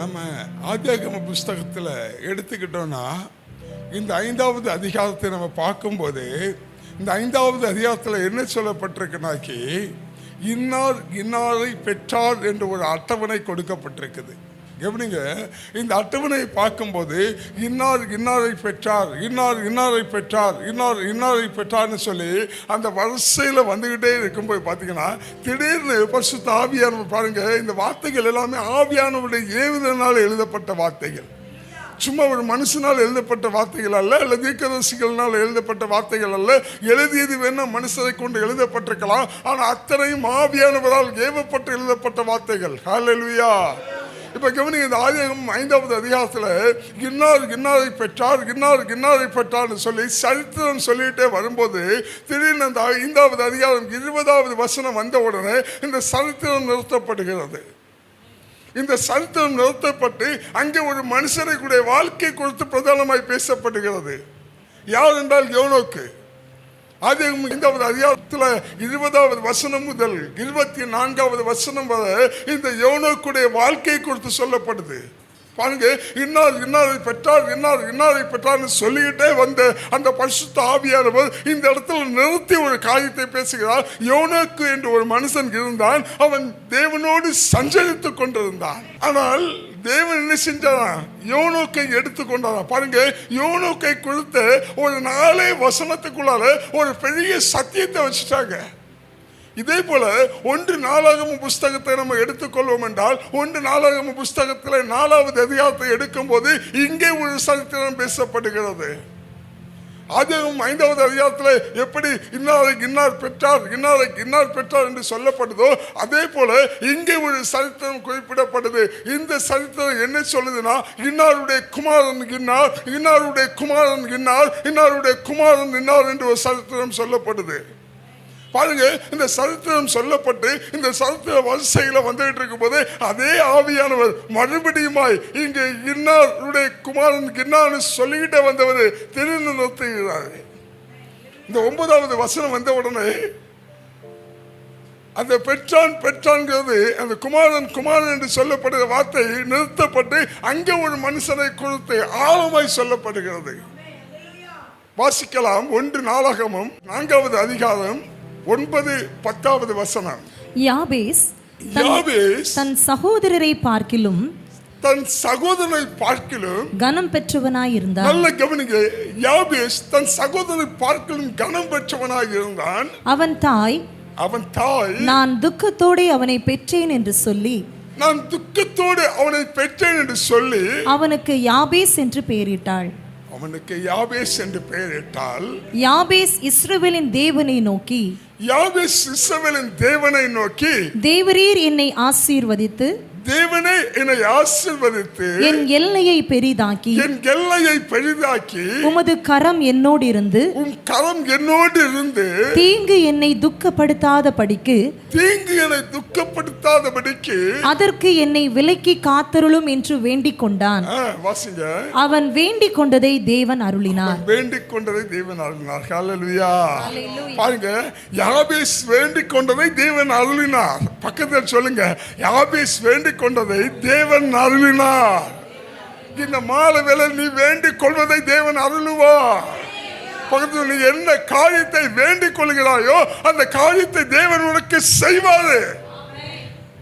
நம்ம ஆதியாகம புஸ்தகத்தில் எடுத்துக்கிட்டோம்னா இந்த 5வது அதிகாரத்தை நம்ம பார்க்கும்போது இந்த 5வது அதிகாரத்தில் என்ன சொல்லப்பட்டிருக்குனாக்கி இன்னார் இன்னாரை பெற்றார் என்று ஒரு அட்டவணை கொடுக்கப்பட்டிருக்குது. கவனிங்க, இந்த அட்டவணையை பார்க்கும்போது இன்னார் இன்னாரை பெற்றார், இன்னார் இன்னாரை பெற்றார், இன்னார் இன்னாரை பெற்றார்னு சொல்லி அந்த வரிசையில் வந்துக்கிட்டே இருக்கும்போது பார்த்தீங்கன்னா திடீர்னு பரிசுத்த ஆவியானவர் பாருங்க, இந்த வார்த்தைகள் எல்லாமே ஆவியானவருடைய ஏவுதனால் எழுதப்பட்ட வார்த்தைகள். சும்மா ஒரு மனுஷனால் எழுதப்பட்ட வார்த்தைகள் அல்ல, அல்ல தீர்க்கதரிசிகளால் எழுதப்பட்ட வார்த்தைகள் அல்ல. எழுதியது வேணா மனுஷரை கொண்டு எழுதப்பட்டிருக்கலாம், ஆனால் அத்தனையும் ஆவியானவரால் ஏவப்பட்டு எழுதப்பட்ட வார்த்தைகள். ஹல்லேலூயா. இப்போ கவனிங்க, இந்த ஆதியாகமம் 5வது அதிகாரத்தில் இன்னார் இன்னாரை பெற்றார், இன்னார் இன்னாரை பெற்றார்னு சொல்லி சரித்திரம் சொல்லிகிட்டே வரும்போது திடீர்னு அந்த 5வது அதிகாரம் 20வது வசனம் வந்த உடனே இந்த சரித்திரம் நிறுத்தப்படுகிறது. இந்த சரித்திரம் நிறுத்தப்பட்டு அங்கே ஒரு மனுஷனுடைய வாழ்க்கை குறித்து பிரதானமாய் பேசப்படுகிறது. யார் என்றால் யோனோக்கு. ஆதியாகமம் 5வது அதிகாரத்தில் 20வது வசனம் முதல் 24வது வசனம் வரை இந்த யோனோக்குடைய வாழ்க்கை குறித்து சொல்லப்படுது. பாருங்க, இன்னார் இன்னாரை பெற்றார், இன்னார் இன்னாரை பெற்றார்னு சொல்லிக்கிட்டே வந்த அந்த பரிசுத்த ஆவியானவர் இந்த இடத்துல நிறுத்தி ஒரு காரியத்தை பேசுகிறார். யோனோக்கு என்று ஒரு மனுஷன் இருந்தான், அவன் தேவனோடு சஞ்சரித்து கொண்டிருந்தான். ஆனால் தேவன் என்ன செஞ்சாரா? யோனோக்கை எடுத்துக்கொண்டாரா. பாருங்க, யோனோக்கை கொடுத்த ஒரு 4 வசனத்துக்குள்ளார ஒரு பெரிய சத்தியத்தை வச்சுட்டாங்க. இதே போல 1 நாளாகம புஸ்தகத்தை நம்ம எடுத்துக்கொள்வோம் என்றால் 1 நாளாகம புஸ்தகத்தில் 4வது அதிகாரத்தை எடுக்கும் போது இங்கே ஒரு சரித்திரம் பேசப்படுகிறது. ஆதியாகமம் 5வது அதிகாரத்தில் எப்படி இன்னாருக்கு இன்னார் பெற்றார், இன்னாருக்கு இன்னார் பெற்றார் என்று சொல்லப்படுதோ அதே போல இங்கே ஒரு சரித்திரம் குறிப்பிடப்படுது. இந்த சரித்திரம் என்ன சொல்லுதுன்னா, இன்னாருடைய குமாரன் இன்னார், இன்னாருடைய குமாரன் இன்னார், இன்னாருடைய குமாரன் இன்னார் என்று ஒரு சரித்திரம் சொல்லப்படுது. பாருங்க, இந்த சரித்திரம் சொல்லப்பட்டு இந்த சரித்திர வரிசையில் வந்துகிட்டு இருக்கும் போது அதே ஆவியானவர் மறுபடியுமாய் இங்கே இன்னாருடைய குமாரன் இன்னார்னு சொல்லிக்கிட்டே வந்தவர் திடீர்னு நிறுத்துகிறார். இந்த 9வது வசனம் வந்த உடனே அந்த பெற்றான் பெற்றான்கிறது அந்த குமாரன் குமாரன் என்று சொல்லப்படுகிற வார்த்தை நிறுத்தப்பட்டு அங்கே ஒரு மனுஷனை குறித்து ஆழமாய் சொல்லப்படுகிறது. வாசிக்கலாம். 1 நாளாகமம் 4வது அதிகாரம் 9-10வது வசனம். யாபேஸ் தன் சகோதரரை பார்க்கிலும் கனம் பெற்றவனாய் இருந்தான். நல்ல கவனிங்க, யாபேஸ் தன் சகோதரரை பார்க்கிலும் கனம் பெற்றவனாய் இருந்தான். அவன் தாய் நான் துக்கத்தோடு அவனை பெற்றேன் என்று சொல்லி அவனுக்கு யாபேஸ் என்று பெயரிட்டாள். யாபேஸ் இஸ்ரவேலின் தேவனை நோக்கி தேவரீர் என்னை ஆசீர்வதித்து என் எல்லையை பெரிதாக்கி உமது கரம் என்னோடு இருந்து தீங்கு என்னை துக்கப்படுத்தாதபடிக்கு அதற்கு என்னை விலக்கி காத்தருளும் என்று வேண்டிக் கொண்டான். அவன் வேண்டிக் கொண்டதை தேவன் அருளினார். ஹல்லேலூயா. பாருங்க, யாபேஸ் வேண்டிக் கொண்டதை தேவன் அருளினார். பக்கத்தில் சொல்லுங்க, யாபேஸ் வேண்டிக் கொண்டதை தேவன் அருளினார். இந்த மாலை வேளை நீ வேண்டிக் கொள்வதை தேவன் அருளுவார். பக்கத்தில் நீ என்ன காரியத்தை வேண்டிக் கொள்கிறாயோ அந்த காரியத்தை தேவன் உனக்கு செய்வாரு.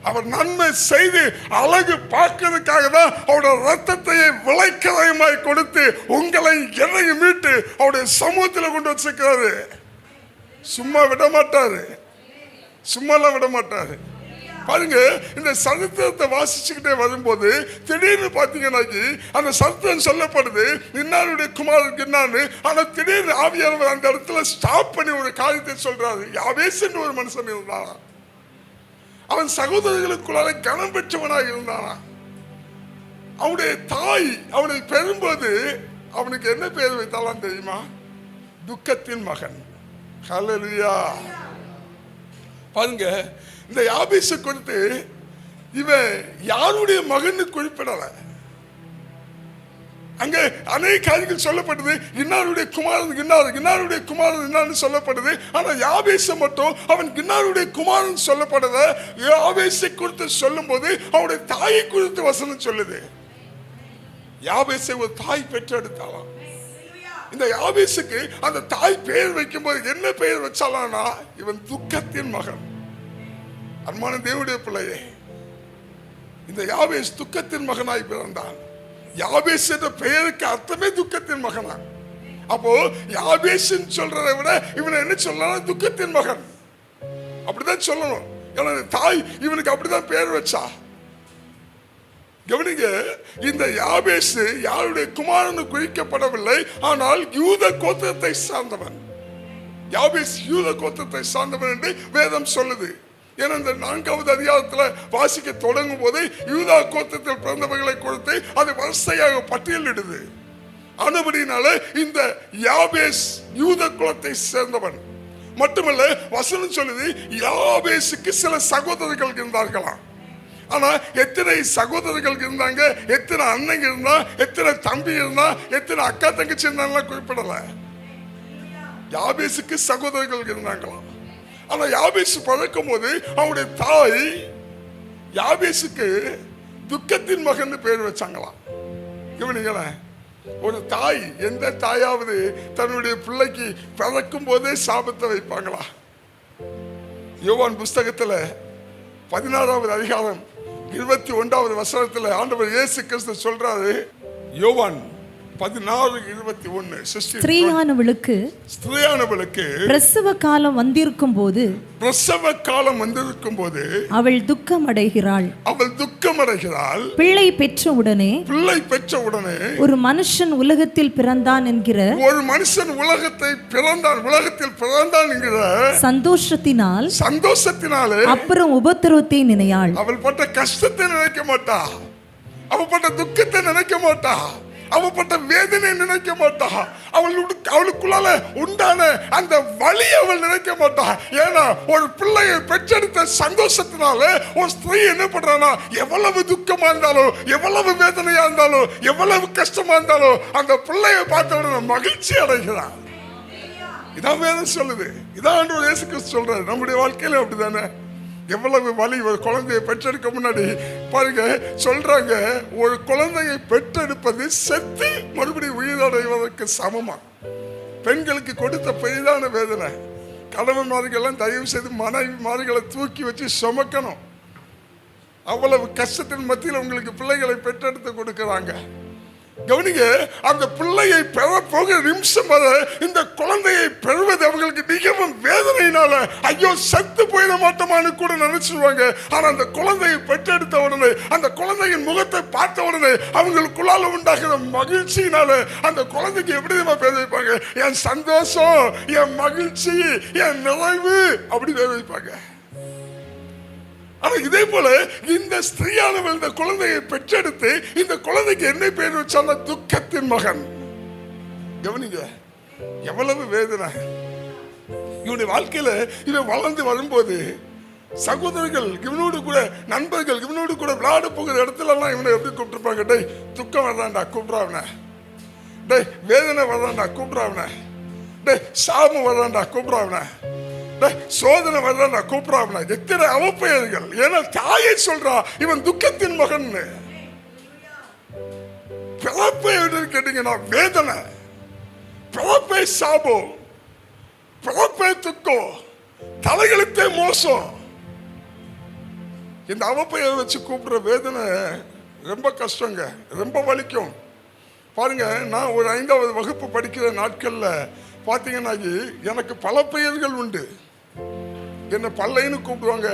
அவர் நன்மை செய்து அழகு பார்க்கிறதுக்காக தான் அவருடைய ரத்தத்தையே விளைக்கரையுமாய் கொடுத்து உங்களை என்னையும் மீட்டு அவருடைய சமூகத்தில் கொண்டு வச்சிருக்கிறாரு. சும்மா விட மாட்டாரு, சும்மாலாம் விட மாட்டாரு. பாருங்க, இந்த சரித்திரத்தை வாசிச்சுக்கிட்டே வரும்போது திடீர்னு பார்த்தீங்கன்னாக்கி அந்த சரித்திரம் சொல்லப்படுது இன்னாருடைய குமாரனுக்கு இன்னான்னு. ஆனால் திடீர்னு ஆவியானவர் அந்த இடத்துல ஸ்டாப் பண்ணி ஒரு காரியத்தை சொல்றாரு. யாபேஸ் என்று ஒரு மனுஷன் இருந்தானா, அவன் சகோதரர்களுக்குள்ளார கனம் பெற்றவனாக இருந்தானா. அவனுடைய தாய் அவனை பெறும்போது அவனுக்கு என்ன பெயர் வைத்தாலாம் தெரியுமா? துக்கத்தின் மகன். ஹல்லேலூயா. பாருங்க, இந்த யாபேசை குறித்து இவன் யாருடைய மகன் குறிப்பிடல. அங்கே அநேக காரியங்கள் சொல்லப்படுது. இன்னாருடைய குமாரன் இன்னார், இன்னாருடைய குமாரன் இன்னார்னு சொல்லப்படுது. ஆனா யாபேச மட்டும் அவன் இன்னாருடைய குமாரன் சொல்லப்படுத. யாபேசை குறித்து சொல்லும் போது அவனுடைய தாயை குறித்து வசனம் சொல்லுது. யாபேசை ஒரு தாய் பெற்றெடுத்தாலாம். இந்த யாபேசுக்கு அந்த தாய் பெயர் வைக்கும் போது என்ன பெயர் வச்சாலானா, இவன் துக்கத்தின் மகன். அன்பான தேவனுடைய பிள்ளையே, இந்த யாபேஸ் துக்கத்தின் மகனாய் பிறந்தான். யாபேஸ் என்ற பெயருக்கு அர்த்தமே துக்கத்தின் மகனா. அப்போ யாபேஸ் சொல்றதை விட இவனை என்ன சொல்லலாம், துக்கத்தின் மகன் அப்படிதான் சொல்லணும். ஏன்னா தாய் இவனுக்கு அப்படிதான் பெயர் வச்சா. கவனிங்க, இந்த யாபேஸ் யாருடைய குமாரனு குறிக்கப்படவில்லை, ஆனால் யூத கோத்திரத்தை சார்ந்தவன். யாபேஸ் யூத கோத்திரத்தை சார்ந்தவன் என்று வேதம் சொல்லுது. ஏன்னா இந்த 4வது அதிகாரத்தில் வாசிக்க தொடங்கும் போது யூதா கோத்திரத்தில் பிறந்தவர்களை கொடுத்து அதை வரிசையாக பட்டியலிடுது. ஆனபடினால இந்த யாபேஸ் யூத குலத்தை சேர்ந்தவன் மட்டுமல்ல, வசனம் சொல்லுது யாபேசுக்கு சில சகோதரர்கள் இருந்தார்களாம். ஆனா எத்தனை சகோதரர்கள் இருந்தாங்க, எத்தனை அண்ணன் இருந்தா, எத்தனை தம்பி இருந்தா, எத்தனை அக்கா தங்கச்சி இருந்தாங்கலாம் குறிப்பிடல. யாபேசுக்கு சகோதரர்கள் இருந்தாங்களாம். ஆனா யாபேசு பிறக்கும் போது அவனுடைய தாய் யாபேசுக்கு துக்கத்தின் மகன் பேர் வச்சாங்களாம். கவனிங்களேன், ஒரு தாய், எந்த தாயாவது தன்னுடைய பிள்ளைக்கு பிறக்கும் போதே சாபத்தை வைப்பாங்களா? யோவான் புஸ்தகத்துல 16வது அதிகாரம் 21வது வசனத்துல ஆண்டவர் இயேசு கிறிஸ்து சொல்றாரு. யோவான் 16:21, ஸ்திரீயானவளுக்கு பிரசவ காலம் வந்திருக்கும் போது அவள் துக்கம் அடைகிறாள். பிள்ளை பெற்ற உடனே ஒரு மனுஷன் உலகத்தில் பிறந்தான் என்கிற சந்தோஷத்தினால் அப்புறம் உபத்திரவத்தை நினையாள். அவள் பட்ட கஷ்டத்தை நினைக்க மாட்டா, அவள் பட்ட துக்கத்தை நினைக்க மாட்டா, அவப்பட்ட வேதனை நினைக்க மாட்டா, அவளுக்குள்ளால உண்டான அந்த வலி அவள் நினைக்க மாட்டா. ஏன்னா ஒரு பிள்ளையை பெற்றெடுத்த சந்தோஷத்தினால ஒரு ஸ்திரீ என்ன பண்றானா, எவ்வளவு துக்கமா இருந்தாலும், எவ்வளவு வேதனையா இருந்தாலும், எவ்வளவு கஷ்டமா இருந்தாலும் அந்த பிள்ளையை பார்த்தவன மகிழ்ச்சி அடைகிறான். இதான் வேதம் சொல்லுது. இதான் ஆண்டவர் இயேசு கிறிஸ்து சொல்றாரு. நம்முடைய வாழ்க்கையில அப்படிதானே. எவ்வளவு வலி ஒரு குழந்தையை பெற்றெடுக்க முன்னாடி பாருங்க சொல்றாங்க, ஒரு குழந்தையை பெற்றெடுப்பது செத்து மறுபடியும் உயிரடைவதற்கு சமமா. பெண்களுக்கு கொடுத்த பெரிதான வேதனை. கணவன்மார்கள்லாம் தயவு செய்து மனைவிமார்களை தூக்கி வச்சு சுமக்கணும். அவ்வளவு கஷ்டத்தின் மத்தியில் உங்களுக்கு பிள்ளைகளை பெற்றெடுத்து கொடுக்கிறாங்க. கவனிங்க, அந்த பிள்ளையை பெற போகிற நிமிஷம் வர இந்த குழந்தையை பெறுவது அவங்களுக்கு மிகவும் வேதனையினால ஐயோ செத்து போயிட மாட்டோமான்னு கூட நினைச்சிருவாங்க. ஆனா அந்த குழந்தையை பெற்றெடுத்த உடனே, அந்த குழந்தையின் முகத்தை பார்த்த உடனே அவங்களுக்குள்ளால உண்டாகிற மகிழ்ச்சியினால அந்த குழந்தைக்கு எப்படி பேர் வைப்பாங்க, என் சந்தோஷம், என் மகிழ்ச்சி, என் நிறைவு அப்படி பேர் வைப்பாங்க. ஆனா இதே போல இந்த ஸ்திரீயானவள் இந்த குழந்தையை பெற்றெடுத்து இந்த குழந்தைக்கு என்ன பேர் வச்சாலும் துக்கத்தின் மகன். கவனிங்க, எவ்வளவு வேதனை இவனுடைய வாழ்க்கையில. இவன் வளர்ந்து வரும்போது சகோதரர்கள் இவனோடு கூட, நண்பர்கள் இவனோடு கூட விளையாட போகிற இடத்துல எல்லாம் இவனை எப்படி கூப்பிட்டுருப்பாங்க, டேய் துக்கம் வரதான்டா கூப்பிடுறாவன, டேய் வேதனை வரதான்டா கூப்பிடுறாவன, டேய் சாமம் வரதான்டா கூப்பிடுறாவன, சோதனை வரல கூப்பிடாம. எத்தனை அவப்பெயர்கள். ஏன்னா தாயை சொல்றா இவன் துக்கத்தின் மகன். பிறப்பை கேட்டீங்கன்னா வேதனை, பிறப்பை சாபம், பிறப்பை துக்கம், தலைகளுக்கே மோசம். இந்த அவப்பெயர் வச்சு கூப்பிடுற வேதனை ரொம்ப கஷ்டங்க, ரொம்ப வலிக்கும். பாருங்க, நான் ஒரு 5வது வகுப்பு படிக்கிற நாட்கள்ல பாத்தீங்கன்னா எனக்கு பல பெயர்கள் உண்டு. என்ன பல்லைன்னு கூப்பிடுவாங்க,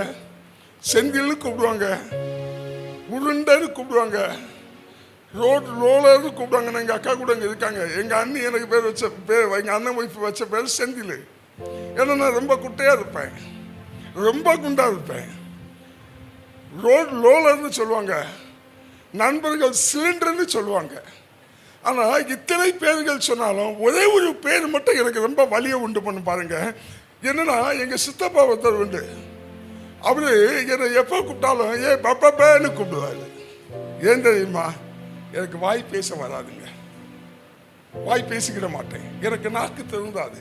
செந்தில்னு கூப்பிடுவாங்க, உருண்டைன்னு கூப்பிடுவாங்க, ரோலர்னு கூப்பிடுவாங்க. எங்க அக்கா கூட இருக்காங்க. எங்க அண்ணி எனக்கு பேர் வச்ச பேர், எங்க அண்ணன் ஒய்ஃப் வச்ச பேர் செந்தில். ஏன்னா நான் ரொம்ப குட்டையா இருப்பேன், ரொம்ப குண்டா இருப்பேன். ரோலர்னு சொல்லுவாங்க, நண்பர்கள் சிலிண்டர்னு சொல்லுவாங்க. ஆனா இத்தனை பேர்கள் சொன்னாலும் ஒரே ஒரு பேர் மட்டும் எனக்கு ரொம்ப வலியை உண்டு பண்ண பாருங்க. என்னன்னா எங்க சித்தப்பா ஒருத்தர் உண்டு. அவரு என்னை எப்போ கூப்பிட்டாலும் ஏ பப்பான்னு கூப்பிடுவாரு. ஏன் தெரியுமா, எனக்கு வாய் பேச வராதுங்க. வாய் பேசிக்கிட மாட்டேன். எனக்கு நாக்கு திருந்தாது,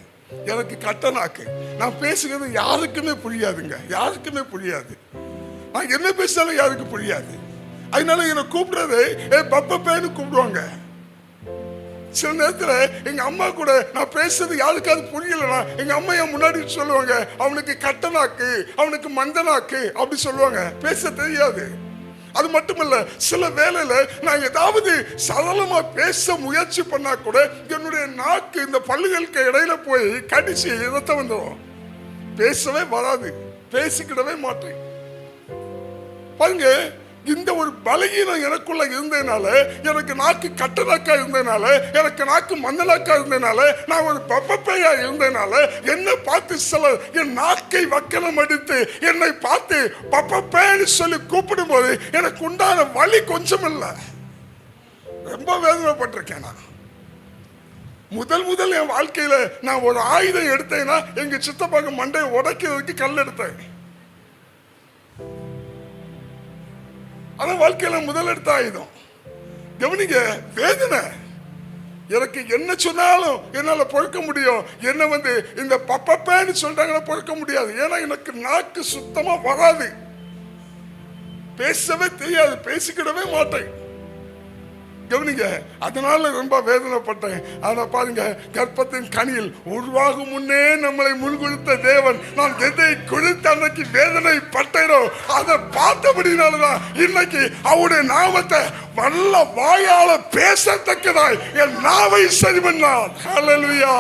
எனக்கு கட்ட நாக்கு. நான் பேசுகிறது யாருக்குமே புரியாதுங்க, யாருக்குமே புரியாது. நான் என்ன பேசினாலும் யாருக்கு புரியாது. அதனால என்னை கூப்பிடுறது பப்பப்பேன்னு கூப்பிடுவாங்க. சில நேரத்துல எங்க அம்மா கூட நான் பேசுறது யாருக்காவது புரியலன்னா எங்க அம்மா என் முன்னாடி சொல்லுவாங்க, அவனுக்கு கட்ட நாக்கு, அவனுக்கு மந்த நாக்கு அப்படி சொல்லுவாங்க. பேச தெரியாது. அது மட்டுமல்ல, சில வேளையில நான் ஏதாவது சரளமா பேச முயற்சி பண்ணா கூட என்னுடைய நாக்கு இந்த பல்லுகளுக்கு இடையில போய் கடிச்சு ரத்தம் வந்துடும். பேசவே வராது, பேசிக்கிடவே மாட்டேன். பாருங்க, இந்த ஒரு பலகீனம் எனக்குள்ள இருந்ததுனால, எனக்கு நாக்கு கட்ட நாக்கா இருந்ததுனால, எனக்கு நாக்கு மந்த நாக்கா இருந்ததுனால, நான் ஒரு பப்பப்பையா இருந்ததுனால, என்னை பார்த்து சிலர் என் நாக்கை வக்கனம் அடித்து என்னை பார்த்து பப்பப்பேன்னு சொல்லி கூப்பிடும் போது எனக்கு உண்டான வலி கொஞ்சம் இல்லை, ரொம்ப வேதனைப்பட்டிருக்கேன். நான் முதல் என் வாழ்க்கையில நான் ஒரு ஆயுதம் எடுத்தேன்னா எங்க சித்தப்பாக்கு மண்டையை உடைக்கிறதுக்கு கல் எடுத்தேன். அதான் வாழ்க்கையில முதல் எடுத்த ஆயுதம். கவனிங்க, வேதனை. எனக்கு என்ன சொன்னாலும் என்னால பொறுக்க முடியும், என்ன இந்த பப்பப்பேன்னு சொல்றாங்கன்னா பொறுக்க முடியாது. ஏன்னா எனக்கு நாக்கு சுத்தமா வராது, பேசவே தெரியாது, பேசிக்கிடவே மாட்டேன். கவனிங்க, அதனால ரொம்ப வேதனைப்பட்டேன். ஆனா பாருங்க, கர்ப்பத்தின் கனியில் உருவாகும் முன்னே நம்மளை முன்குறித்த தேவன், நான் எதை குறித்து அன்னைக்கு வேதனை பட்டேனோ அதை பார்த்தபடினாலதான் இன்னைக்கு அவருடைய நாமத்தை வல்ல வாயால பேசத்தக்கதாய் என் நாவை சரி பண்ணார். ஹல்லேலூயா.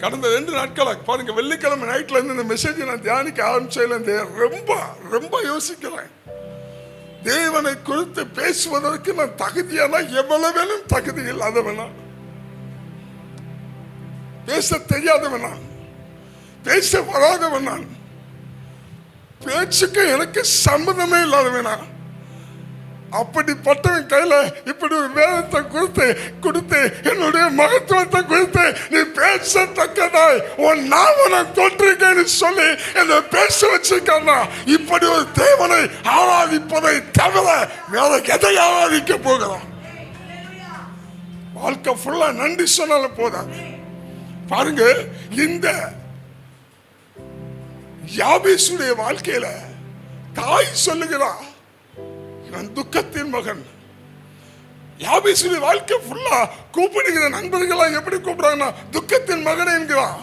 கடந்த 2 நாட்களா பாருங்க, வெள்ளிக்கிழமை நைட்ல இருந்து இந்த மெசேஜ் நான் தியானிக்க ஆரம்பிச்சதுல ரொம்ப ரொம்ப யோசிக்கிறேன். தேவனை குறித்து பேசுவதற்கு நான் தகுதியான எவ்வளவேனும் தகுதி இல்லாதவனா, பேச தெரியாதவனா, பேச வராதவனா, பேச்சுக்கு எனக்கு சம்மதமே இல்லாதவனா, அப்படிப்பட்டவன் கையில இப்படி ஒரு வேதத்தை கொடுத்து என்னுடைய மகத்துவத்தை குறித்து நீ பேசத்தக்கதாய் உன் நாமனை தொற்றிருக்கேன்னு சொல்லி என்னை பேச வச்சிருக்கா. இப்படி ஒரு தேவனை ஆராதிப்பதை தவிர வேற எதை ஆராதிக்க போகிறோம்? வாழ்க்கை ஃபுல்லா நன்றி சொன்னாலும் போதாது. பாருங்க, இந்த யாபேசுடைய வாழ்க்கையில தாய் சொல்லுகிறான், துக்கத்தின் மகன். யாபேசுடைய வாழ்க்கை ஃபுல்லா கூப்பிடுகிற நண்பர்களா எப்படி கூப்பிடுறாங்கன்னா, துக்கத்தின் மகனை என்கிறான்,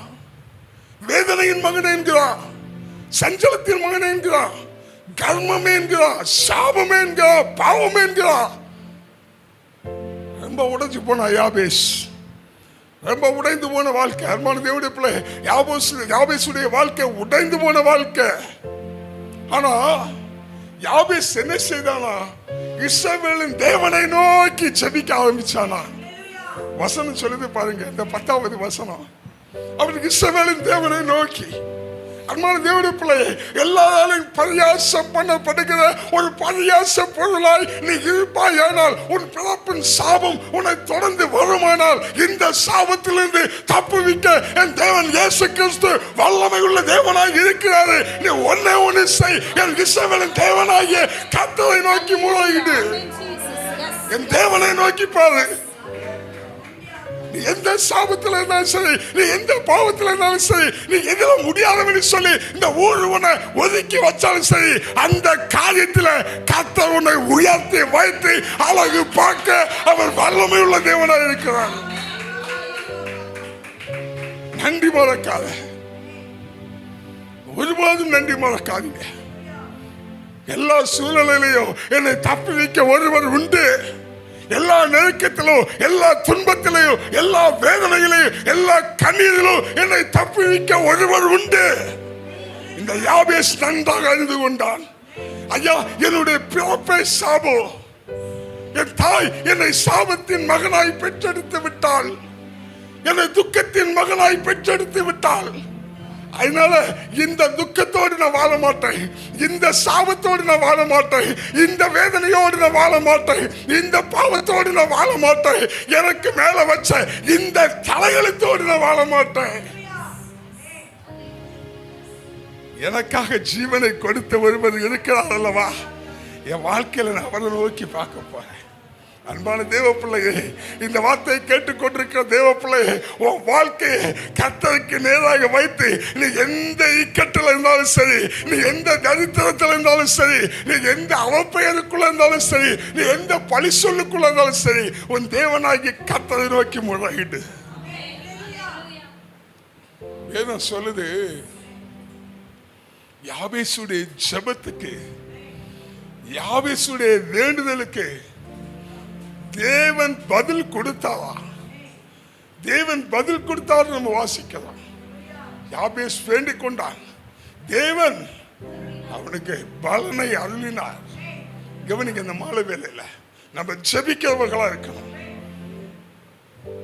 வேதனையின் மகனை என்கிறான், சஞ்சலத்தின் மகனை என்கிறான், கர்மமே என்கிறான், சாபமே என்கிறான், பாவமே என்கிறான். ரொம்ப உடைஞ்சு போன யாபேஸ், ரொம்ப உடைந்து போன வாழ்க்கை. அருமையான தேவனுடைய பிள்ளை, யாபேசுடைய வாழ்க்கை உடைந்து போன வாழ்க்கை. ஆனா யாபேஸ் என்ன செய்தானா? இஸ்ரவேலின் தேவனை நோக்கி ஜெபிக்க ஆரம்பிச்சானா. வசனம் சொல்லுது பாருங்க, இந்த 10வது வசனம். அவனுக்கு இஸ்ரவேலின் தேவனை நோக்கி. அருமையான தேவனுடைய பிள்ளையை, எல்லாராலும் பரியாசம் பண்ணப்படுகிற ஒரு பரியாச பொருளாய் நீ இருப்பாயானால், உன் பிறப்பின் சாபம் உன்னை தொடர்ந்து வருமானால், இந்த சாபத்திலிருந்து தப்புவிக்க என் தேவன் இயேசு கிறிஸ்து வல்லமை உள்ள தேவனாய் இருக்கிறாரு. நீ ஒண்ணு செய், என் இஸ்ரவேலின் தேவனாகிய கர்த்தரை நோக்கி முறையிடு, என் தேவனை நோக்கி பாரு. நீ எந்த சாபத்தில் இருந்தாலும் சரி, நீ எந்த பாவத்தில் இருந்தாலும் சரி, நீ எதிர முடியாதவன்னு சொல்லி இந்த ஊர் உன்னை ஒதுக்கி வச்சாலும் சரி, அந்த காரியத்தில் கர்த்தர் உன்னை உயர்த்தி வைத்து அழகு பார்க்க அவர் வல்லமை உள்ள தேவனாய் இருக்கிறார். நன்றி மறக்காத, ஒருபோதும் நன்றி மறக்காதீங்க. எல்லா சூழ்நிலையிலையும் என்னை தப்பி வைக்க ஒருவர் உண்டு. எல்லா நெருக்கத்திலும், எல்லா துன்பத்திலையும், எல்லா வேதனையிலையும், எல்லா கண்ணீரிலும் என்னை தப்புவிக்க ஒருவர் உண்டு. இந்த யாபேஸ் நன்றாக அறிந்து கொண்டான். ஐயா, என்னுடைய பிறப்பை சாபம், என் தாய் என்னை சாபத்தின் மகனாய் பெற்றெடுத்து விட்டாள், என்னை துக்கத்தின் மகனாய் பெற்றெடுத்து விட்டாள். அதனால இந்த துக்கத்தோடு நான் வாழ மாட்டேன், இந்த சாபத்தோடு நான் வாழ மாட்டேன், இந்த வேதனையோடு நான் வாழ மாட்டேன், இந்த பாவத்தோடு நான் வாழ மாட்டேன், எனக்கு மேல வச்ச இந்த தலையெழுத்தோடு நான் வாழ மாட்டேன். எனக்காக ஜீவனை கொடுத்த ஒருவர் இருக்கிறார் அல்லவா, என் வாழ்க்கையில நான் அவரை நோக்கி பார்க்க போறேன். அன்பான தேவ பிள்ளையே, இந்த வார்த்தையை கேட்டுக்கொண்டிருக்கிற தேவ பிள்ளையே, உன் வாழ்க்கையை கர்த்தருக்கு நேராக வைத்து நீ எந்த இக்கட்டில் இருந்தாலும் சரி, நீ எந்த தரித்திரத்தில் இருந்தாலும் சரி, நீ எந்த அவப்பெயருக்குள்ள இருந்தாலும் சரி, நீ எந்த பழி சொல்லுக்குள்ள இருந்தாலும் சரி, உன் தேவனாகி கர்த்தரை நோக்கி முறையிடு. வேதம் சொல்லுது, யாபேசுடைய ஜெபத்துக்கு, யாபேசுடைய வேண்டுதலுக்கு தேவன் பதில் கொடுத்தாரா? தேவன் பதில் கொடுத்தாரு நம்ம வாசிக்கலாம். யாபேஸ் வேண்டிக் கொண்டான், தேவன் அவனுக்கு பலனை அருளினார். கவனிக்க, இந்த மாலை வேலையில நம்ம ஜெபிக்கிறவர்களா இருக்கணும்.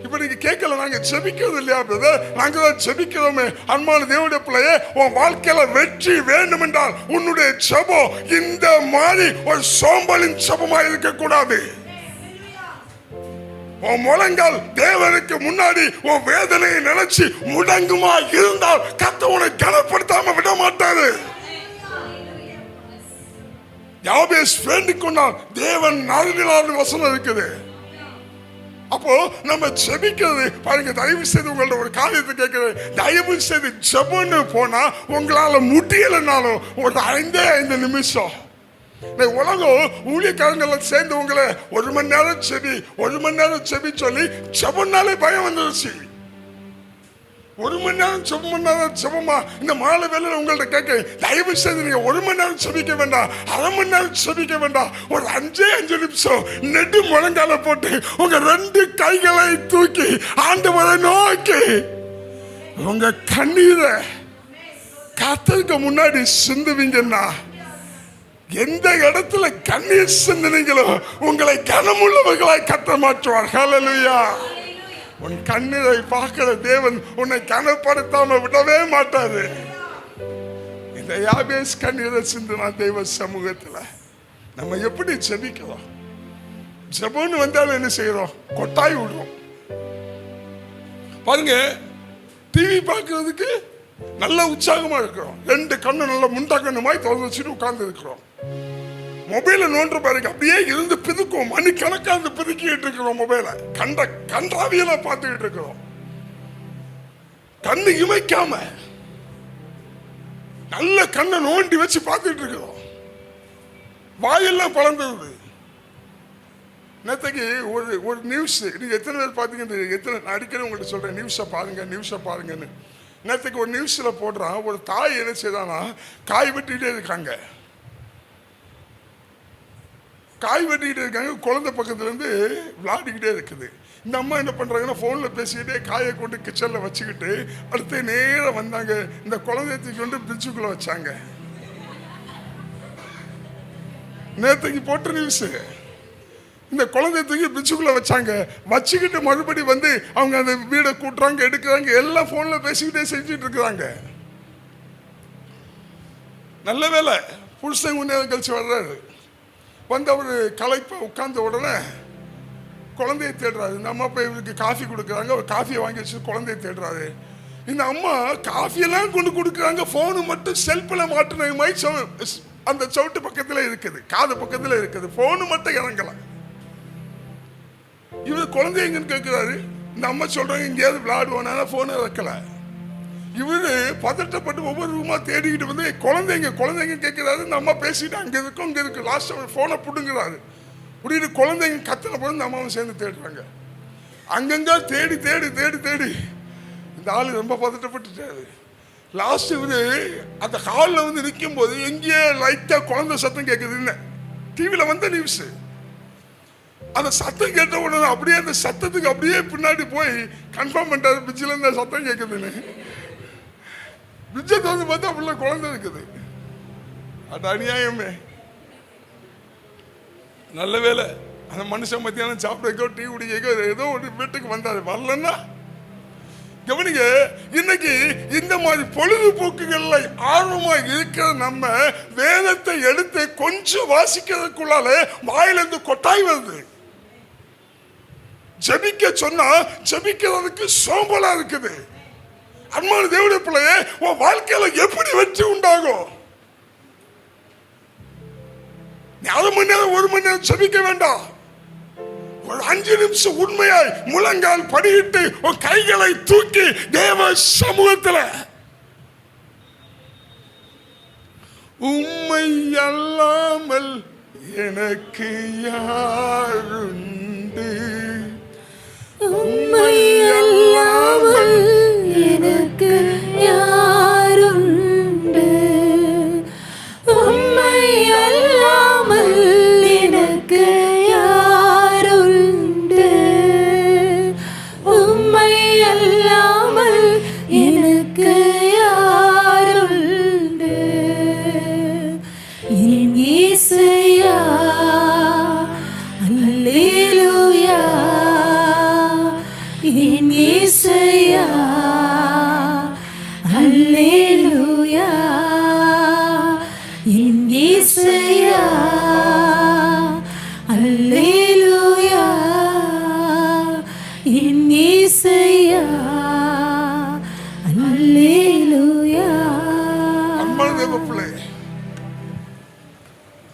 இப்ப நீங்க கேட்கல, நாங்க ஜெபிக்கிறது இல்லையா பிரதர்? நாங்க தான் ஜெபிக்கிறோமே. அன்பான தேவனுடைய பிள்ளையே, உன் வாழ்க்கையில வெற்றி வேண்டும் என்றால் உன்னுடைய ஜெபம் இந்த மாதிரி ஒரு சோம்பலின் ஜெபமா இருக்க கூடாது. உன் முழங்கால் தேவனுக்கு முன்னாடி உன் வேதனையை நினைச்சு முடங்குமா இருந்தால் கர்த்தர் உன்னை கனப்படுத்தாம விட மாட்டாரு. யாபேஸ் வேண்டிக் கொண்டால் தேவன் அருளினார் வசனம் இருக்குது. அப்போ நம்ம ஜெபிக்கிறது பாருங்க. தயவு செய்து உங்கள்ட்ட ஒரு காரியத்தை கேட்கிறேன். தயவு செய்து ஜெபம்னு போனா உங்களால முடியலைன்னாலும் ஒரு 5 நிமிஷம் உலகம் ஊழியக்காரங்களை சேர்ந்து உங்களை 1 மணி நேரம் செவி 1 மணி நேரம் செவி சொல்லி ஜெபம்னாலே பயம் வந்துருச்சு. 1 மணி நேரம் ஜெபமா? இந்த மாலை வேலையில உங்கள்ட்ட கேட்க, தயவு செய்து நீங்க 1 மணி நேரம் செபிக்க வேண்டாம், 1/2 மணி நேரம் செபிக்க வேண்டாம். ஒரு 5 நிமிஷம் நெடு முழங்கால போட்டு உங்க 2 கைகளை தூக்கி ஆண்டவரை நோக்கி உங்க கண்ணீரை கர்த்தருக்கு முன்னாடி சிந்துவீங்கன்னா, எந்த இடத்துல கண்ணீர் சிந்தினீங்களோ உங்களை கனமுள்ளவர்களாய் கர்த்தர் மாற்றுவார். ஹல்லேலூயா. உன் கண்ணீரை பார்க்கிற தேவன் உன்னை கனப்படுத்தாம விடவே மாட்டாரு. இந்த யாபேஸ் கண்ணீரை சிந்தினா தெய்வ சமூகத்துல நம்ம எப்படி ஜெபிக்கிறோம்? ஜெபம்னு வந்தாலும் என்ன செய்யறோம்? கொட்டாய் விடுறோம். பாருங்க, டிவி பார்க்கறதுக்கு நல்ல உற்சாகமா இருக்கிறோம். 2 கண்ணு நல்ல முண்டா கண்ணு மாதிரி திறந்து வச்சுட்டு உட்கார்ந்து இருக்கிறோம். மொபைல நோன்ற பாருங்க, அப்படியே இருந்து பிதுக்கும். மணிக்கணக்காக பிதுக்கிட்டு இருக்கிறோம். மொபைல கன்றாவியல பார்த்துக்கிட்டு இருக்கிறோம். கண்ணு இமைக்காம நல்ல கண்ணை நோண்டி வச்சு பார்த்துட்டு இருக்கிறோம். வாயெல்லாம் பழந்தது. நேற்றுக்கு ஒரு நியூஸ், நீங்க எத்தனை பேர் பார்த்தீங்க? அடிக்கடி உங்கள்கிட்ட சொல்றேன், நியூஸை பாருங்கன்னு. நேற்றுக்கு ஒரு நியூஸ்ல போடுறான், ஒரு தாய் என்ன செய்தானா, காய் வெட்டிக்கிட்டே இருக்காங்க. குழந்தை பக்கத்துல இருந்து விளையாடிக்கிட்டே இருக்குது. இந்த அம்மா என்ன பண்றாங்கன்னா, போன்ல பேசிக்கிட்டே காயை கொண்டு கிச்சன்ல வச்சுக்கிட்டு அடுத்து நேரம் வந்தாங்க. இந்த குழந்தைய தூக்கி கொண்டு பிரிட்ஜுக்குள்ள வச்சாங்க. நேற்றுக்கு போட்ட நியூஸ். இந்த குழந்தைய தூக்கி பிரிட்ஜுக்குள்ள வச்சாங்க. வச்சுக்கிட்டு மறுபடி வந்து அவங்க அந்த வீடை கூட்டுறாங்க, எடுக்கிறாங்க, எல்லாம் போன்ல பேசிக்கிட்டே செஞ்சுட்டு இருக்கிறாங்க. நல்ல வேலை, புருஷன் கொஞ்ச நேரம் கழிச்சு வர்றாரு. வந்து அவர் களைப்ப உட்கார்ந்த உடனே குழந்தைய தேடுறாரு. இந்த அம்மா போய் இவருக்கு காஃபி கொடுக்குறாங்க. அவர் காஃபியை வாங்கி வச்சு குழந்தைய தேடுறாரு. இந்த அம்மா காஃபியெல்லாம் கொண்டு கொடுக்குறாங்க. போனு மட்டும் செல்ஃபில் மாட்டின மாதிரி அந்த சவுட்டு பக்கத்தில் இருக்குது, காது பக்கத்தில் இருக்குது. போனு மட்டும் இறங்கல. இவர் குழந்தை எங்கன்னு கேட்கிறாரு. இந்த அம்மா சொல்றாங்க, எங்கேயாவது விளையாடுவானா, போனை இறக்கல. இவரு பதட்டப்பட்டு ஒவ்வொரு ரூமா தேடிக்கிட்டு வந்து குழந்தைங்க கேட்கிறாரு. இந்த அம்மா பேசிட்டு அங்க இருக்கு. லாஸ்ட் அவர் போனை புடுங்குறாரு. புடிட்டு குழந்தைங்க கத்தனை போது இந்த அம்மாவும் சேர்ந்து தேடுறாங்க. அங்கங்க தேடி இந்த ஆளு ரொம்ப பதட்டப்பட்டுட்டாரு. லாஸ்ட் இவரு அந்த ஹாலில் வந்து நிற்கும் போது எங்கேயே லைட்டா குழந்தை சத்தம் கேட்குது. டிவியில வந்த நியூஸ். அந்த சத்தம் கேட்ட உடனே அப்படியே அந்த சத்தத்துக்கு அப்படியே பின்னாடி போய் கன்ஃபார்ம் பண்ணிட்டாரு, பிரிட்ஜில் இருந்த சத்தம் கேட்குதுன்னு. பிரிட்ஜை திறந்து பார்த்தா அப்படில குழந்தை இருக்குது. அது அநியாயமே. நல்ல வேலை அந்த மனுஷன் மத்தியானம் சாப்பிடக்கோ டீ குடிக்கோ ஏதோ ஒரு வீட்டுக்கு வந்தாரு. வரலன்னா கவனிங்க, இன்னைக்கு இந்த மாதிரி பொழுதுபோக்குகள்ல ஆர்வமா இருக்கிற நம்ம வேதத்தை எடுத்து கொஞ்சம் வாசிக்கிறதுக்குள்ளால வாயிலிருந்து கொட்டாய் வருது. ஜெபிக்க சொன்னா ஜெபிக்கிறதுக்கு சோம்பலா இருக்குது. அன்பான தேவனுடைய பிள்ளையே, உன் வாழ்க்கையில எப்படி வெற்றி உண்டாகும்? 1/2 மணி நேரம் 1 மணி நேரம் ஜெபிக்க வேண்டாம். ஒரு 5 நிமிஷம் உண்மையாய் முழங்கால் படியிட்டு உன் கைகளை தூக்கி தேவ சமூகத்தில் உம்மை அல்லாமல் எனக்கு யாருண்டு, உம்மை அல்லாமல் எனக்கு யாருண்டு, உம்மை அல்லாமல் எனக்கு யாருண்டு, உம்மை அல்லாமல் எனக்கு யாருண்டு, என் இயேசையா அல்லேலூயா, என் இயேசையா அல்லேலூயா, என் இயேசையா அல்லேலூயா, என் இயேசையா அல்லேலூயா. அன்பான தேவ பிள்ளை,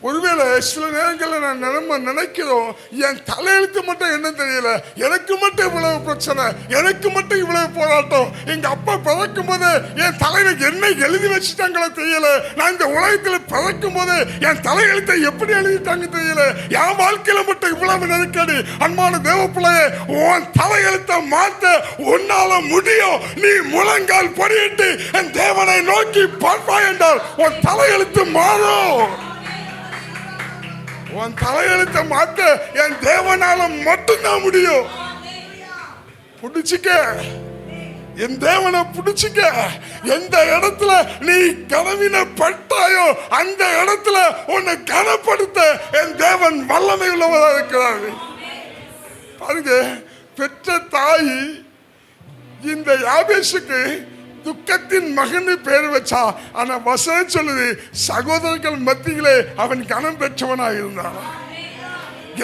ஒருவேளை சில நேரங்களில் நான் நினைக்கிறோம், என் தலையெழுத்து மட்டும் என்ன தெரியல, எனக்கு மட்டும் இவ்வளவு பிரச்சனை, எனக்கு மட்டும் இவ்வளவு போராட்டம், எங்க அப்பா பிறக்கும் போது என் தலையில என்ன எழுதி வச்சுட்டாங்களோ தெரியல, நான் இந்த உலகத்தில் பிறக்கும் போது என் தலையெழுத்தை எப்படி எழுதிட்டாங்க தெரியல, என் வாழ்க்கையில மட்டும் இவ்வளவு நெருக்கடி. அன்பான தேவ பிள்ளையே, உன் தலையெழுத்தை மாற்ற உன்னால முடியும். நீ முழங்கால் படியிட்டு என் தேவனை நோக்கி பார்ப்பாய் என்றால் உன் தலையெழுத்து மாறும். உன் தலையெழுத்தை மாத்த என் தேவனால மட்டும்தான் முடியும். புடிச்சுக்க, என் தேவனை புடிச்சுக்க. எந்த இடத்துல நீ கனவின பட்டாயோ அந்த இடத்துல உன்னை கனப்படுத்த என் தேவன் வல்லமை உள்ளவராக இருக்கிறார். பாருங்க, பெற்ற தாய் இந்த யாபேசுக்கு துக்கத்தின் மகன் பேர் வச்சா. ஆனா வசனம் சொல்லுது, சகோதரர்கள் மத்தியிலே அவன் கனம் பெற்றவனாக இருந்தான்.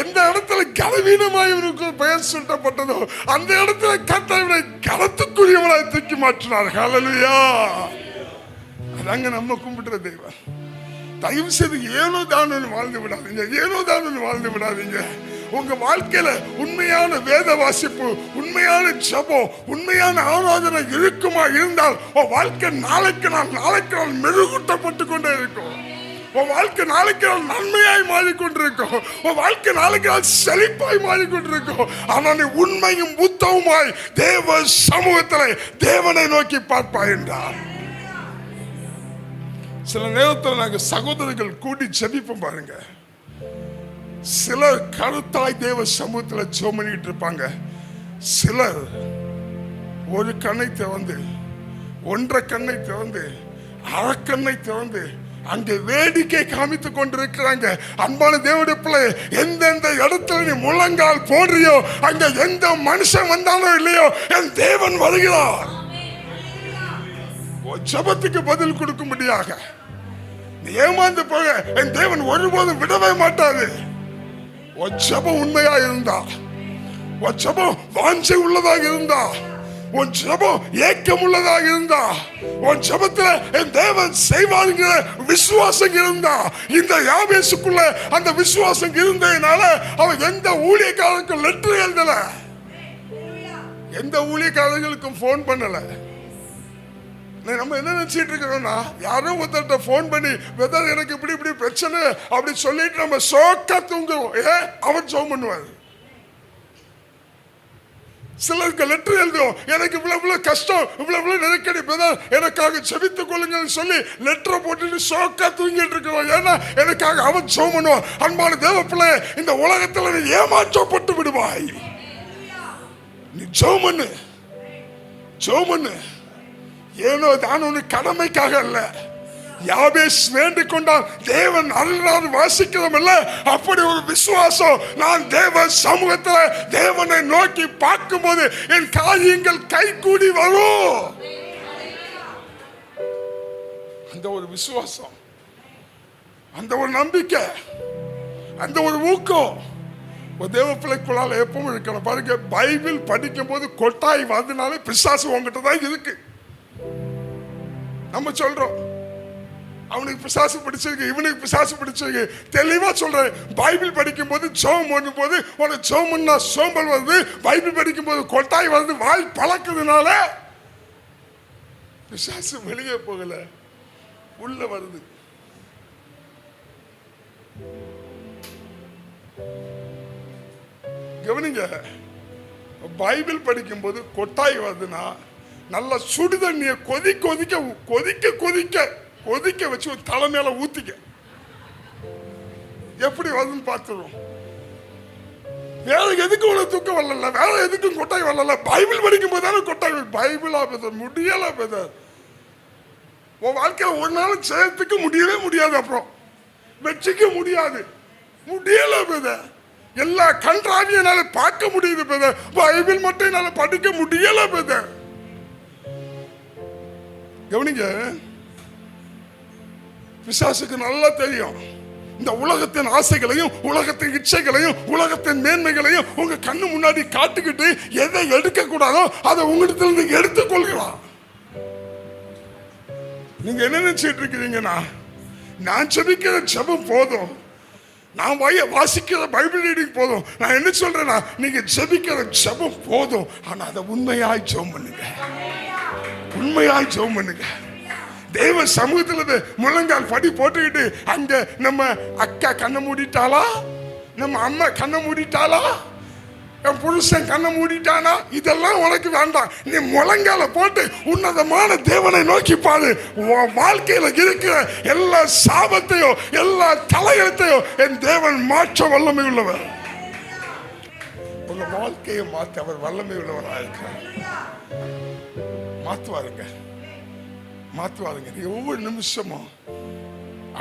எந்த இடத்துல கனவீனமாய் இவனுக்கு பெயர் சூட்டப்பட்டதோ அந்த இடத்துல கர்த்தரை கனத்துக்குரியவனாய் தூக்கி மாற்றினார். ஹல்லேலூயா. அதாங்க நம்ம கும்பிடுற தெய்வம். தயவு செய்து ஏனோ தானு வாழ்ந்து விடாதீங்க, ஏனோ தானு வாழ்ந்து விடாதீங்க. உங்க வாழ்க்கையில உண்மையான வேத வாசிப்பு, உண்மையான ஜெபம், உண்மையான ஆராதனை இருக்குமா இருந்தால் உன் வாழ்க்கை நாளைக்கு நாள் மெருகூட்டப்பட்டு கொண்டே இருக்கும். உன் வாழ்க்கை நாளைக்கு நாள் நன்மையாய் மாறிக்கொண்டிருக்கும். உன் வாழ்க்கை நாளைக்கு நாள் செழிப்பாய் மாறிக்கொண்டிருக்கும். ஆனால் நீ உண்மையும் புத்தவுமாய் தேவ சமூகத்தில் தேவனை நோக்கி பார்ப்பாய் என்றார். சில நேரத்தில் நாங்கள் சகோதரர்கள் கூடி ஜெபிப்போம் பாருங்க. சிலர் கருத்தாய் தேவ சமூகத்தில் ஜெபம் பண்ணிட்டு இருப்பாங்க. சிலர் ஒரு கண்ணை திறந்து, ஒன்றரை கண்ணை திறந்து, அரைக்கண்ணை திறந்து அங்கே வேடிக்கை காமித்துக் கொண்டிருக்கிறாங்க. அன்பான தேவனுடைய பிள்ளை, எந்தெந்த இடத்துல நீ முழங்கால் போடுறியோ அங்க எந்த மனுஷன் வந்தாலும் இல்லையோ என் தேவன் வருகிறார். ஜெபத்துக்கு பதில் கொடுக்கும்படியாக நீ ஏமாந்து போக என் தேவன் ஒருபோதும் விடவே மாட்டாரு. உன் ஜெபம் உண்மையா இருந்தா, உன் ஜெபம் வாஞ்சை உள்ளதாக இருந்தா, உன் ஜெபம் ஏக்கம் உள்ளதாக இருந்தா, உன் ஜெபத்துல என் தேவன் செய்வாருங்கிற விசுவாசம் இருந்தா, இந்த யாபேசுக்குள்ள அந்த விசுவாசம் இருந்ததுனால அவன் எந்த ஊழியக்காரருக்கும் லெட்டர் எழுதல, எந்த ஊழியக்காரர்களுக்கும் போன் பண்ணல. நம்ம என்ன நினைச்சிட்டு இருக்கிறோம்னா, யாரோ ஒருத்தர்கிட்ட போன் பண்ணி வெதர் எனக்கு இப்படி இப்படி பிரச்சனை அப்படி சொல்லிட்டு நம்ம சோக்கா தூங்குவோம். அவன் ஜெபம் பண்ணுவாரு. சிலருக்கு லெட்டர் எழுதுவோம், எனக்கு இவ்வளவு கஷ்டம், இவ்வளவு நெருக்கடி, எனக்காக ஜெபித்துக் கொள்ளுங்கள் சொல்லி லெட்டரை போட்டுட்டு சோக்கா தூங்கிட்டு இருக்கிறோம். ஏன்னா எனக்காக அவன் ஜெபம் பண்ணுவான். அன்பான தேவ பிள்ளை, இந்த உலகத்துல நீ ஏமாற்றப்பட்டு விடுவாய். நீ ஜெபம் பண்ணு, ஜெபம் பண்ணு. ஏனோ தான் ஒன்று கடமைக்காக அல்ல. யாபேஸ் வேண்டிக் கொண்டால் தேவன் அருளால் வாசிக்கிறோம் இல்ல, அப்படி ஒரு விசுவாசம். நான் தேவ சமூகத்தில் தேவனை நோக்கி பார்க்கும் போது என் காரியங்கள் கைகூடி வரும். அந்த ஒரு விசுவாசம், அந்த ஒரு நம்பிக்கை, அந்த ஒரு ஊக்கம் ஒரு தேவ பிள்ளைக்குள்ளால எப்பவும் இருக்கணும். பாருங்க, பைபிள் படிக்கும் போது கொட்டாய் வந்தனாலே பிசாசு உங்ககிட்ட தான் இருக்கு. நம்ம சொல்றோம், அவனுக்கு பிசாசு பிடிச்சிருக்கு, இவனுக்கு பிசாசு பிடிச்சிருக்கு. தெளிவா சொல்றேன். பைபிள் படிக்கும் போது ஜெபம் பண்ணும் போது உனக்கு ஜெபம்னா சோம்பல் வருது. பைபிள் படிக்கும் போது கொட்டாய் வருது. வாய் பழக்குதுனால பிசாசு வெளியே போகல, உள்ள வருது. கவனிங்க, பைபிள் படிக்கும் போது கொட்டாய் வருதுன்னா நல்ல சுடு தண்ணியை கொதிக்க கொதிக்க கொதிக்க கொதிக்க கொதிக்க வச்சு ஒரு தலை மேல ஊத்திக்க. எப்படி வருதுன்னு பார்த்துருவோம். வேற எதுக்கு உனக்கு தூக்கம் வரல, வேற எதுக்கும் கொட்டாய் வரல. பைபிள் படிக்கும் போது தானே கொட்டாய். பைபிளா பேச முடியல பேச. உன் வாழ்க்கையில ஒரு நாள் சேர்த்துக்க முடியவே முடியாது, அப்புறம் வச்சுக்க முடியாது, முடியல பேச. எல்லா கன்றாவியனால பார்க்க முடியுது பேச, பைபிள் மட்டும் என்னால படிக்க முடியல பேச. கவனிங்க, பிசாசுக்கு நல்லா தெரியும் இந்த உலகத்தின் ஆசைகளையும் உலகத்தின் இச்சைகளையும் உலகத்தின் மேன்மைகளையும் உங்க கண்ணு முன்னாடி காட்டுக்கிட்டு எதை எடுக்க கூடாதோ அதை உங்களிடத்திலிருந்து எடுத்துக் கொள்கிறான். நீங்க என்ன நினைச்சிட்டு இருக்கிறீங்கன்னா, நான் ஜெபிக்கிற ஜெபம் போதும், நான் வாசிக்கிற பைபிள் ரீடிங் போதும். நான் என்ன சொல்றேன்னா, நீங்க ஜெபிக்கிற ஜெபம் போதும், ஆனா அதை உண்மையாய் ஜெபம் பண்ணுங்க, உண்மையாய் ஜெபம் பண்ணுங்க. தேவ சமூகத்துல முழங்கால் படி போட்டுக்கிட்டு அங்க நம்ம அக்கா கண்ணை மூடிட்டாளா, நம்ம அம்மா கண்ணை மூடிட்டாளா, என் புருஷன் கண்ணை மூடிட்டானா, இதெல்லாம் உனக்கு வேண்டாம். நீ முழங்கால போட்டு உன்னதமான தேவனை நோக்கி பாரு. உன் வாழ்க்கையில இருக்கிற எல்லா சாபத்தையும் எல்லா தலையெழுத்தையும் என் தேவன் மாற்ற வல்லமை உள்ளவர். உங்க வாழ்க்கையை மாற்ற அவர் வல்லமை உள்ளவராக இருக்கிறார். மாத்துவாருங்க, மாத்துவாருங்க. நீங்க ஒவ்வொரு நிமிஷமும்